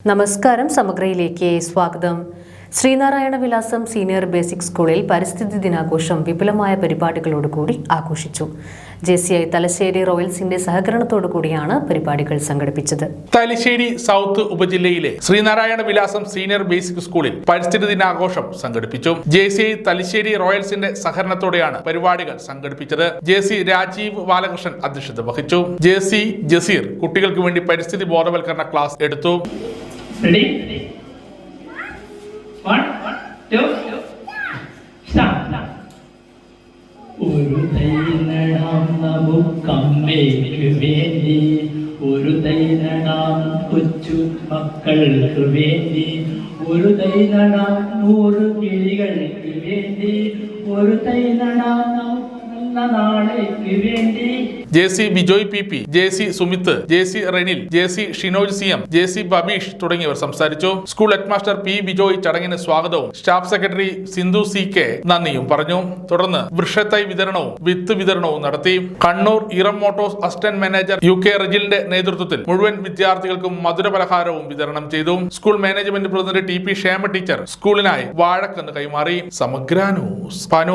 നമസ്കാരം, സമഗ്രയിലേക്ക് സ്വാഗതം. ശ്രീനാരായണ വിലാസം സീനിയർ ബേസിക് സ്കൂളിൽ പരിസ്ഥിതി ദിനാഘോഷം വിപുലമായ പരിപാടികളോടുകൂടി ആഘോഷിച്ചു. JCI തലശ്ശേരി റോയൽസിന്റെ സഹകരണത്തോടുകൂടിയാണ് പരിപാടികൾ സംഘടിപ്പിച്ചത്. തലശ്ശേരി സൗത്ത് ഉപജില്ലയിലെ ശ്രീനാരായണ വിലാസം സീനിയർ ബേസിക് സ്കൂളിൽ പരിസ്ഥിതി ദിനാഘോഷം സംഘടിപ്പിച്ചു. JCI തലശ്ശേരി റോയൽസിന്റെ സഹകരണത്തോടെയാണ് പരിപാടികൾ സംഘടിപ്പിച്ചത്. JC രാജീവ് ബാലകൃഷ്ണൻ അധ്യക്ഷത വഹിച്ചു. JC ജസീർ കുട്ടികൾക്ക് വേണ്ടി പരിസ്ഥിതി ബോധവൽക്കരണ ക്ലാസ് എടുത്തു. Ready? 1, 2, start. ഒരു തൈ നടാം നമുക്കമ്മയ്ക്ക് വേണ്ടി, ഒരു തൈ നടാം കൊച്ചു മക്കൾക്ക് വേണ്ടി, ഒരു തൈ നടാം 100 കിളികൾക്ക് വേണ്ടി, ഒരു തൈ നടാം നല്ല നാളേക്ക് വേണ്ടി. JC Bijoy PP, JC Sumith, JC Ranil, JC Shinoj CM, JC Babeesh തുടങ്ങിയവർ സംസാരിച്ചു. സ്കൂൾ ഹെഡ്മാസ്റ്റർ P ബിജോയ് ചടങ്ങിന് സ്വാഗതവും സ്റ്റാഫ് സെക്രട്ടറി സിന്ധു CK നന്ദിയും പറഞ്ഞു. തുടർന്ന് വൃക്ഷത്തൈ വിതരണവും വിത്ത് വിതരണവും നടത്തി. Kannur Iram motors assistant manager UK റജിലിന്റെ നേതൃത്വത്തിൽ മുഴുവൻ വിദ്യാർത്ഥികൾക്കും മധുരപലഹാരവും വിതരണം ചെയ്തു. സ്കൂൾ മാനേജ്മെന്റ് പ്രതിനിധി TP ക്ഷേമ ടീച്ചർ സ്കൂളിനായി വാഴക്കന്ന് കൈമാറി. സമഗ്ര ന്യൂസ്.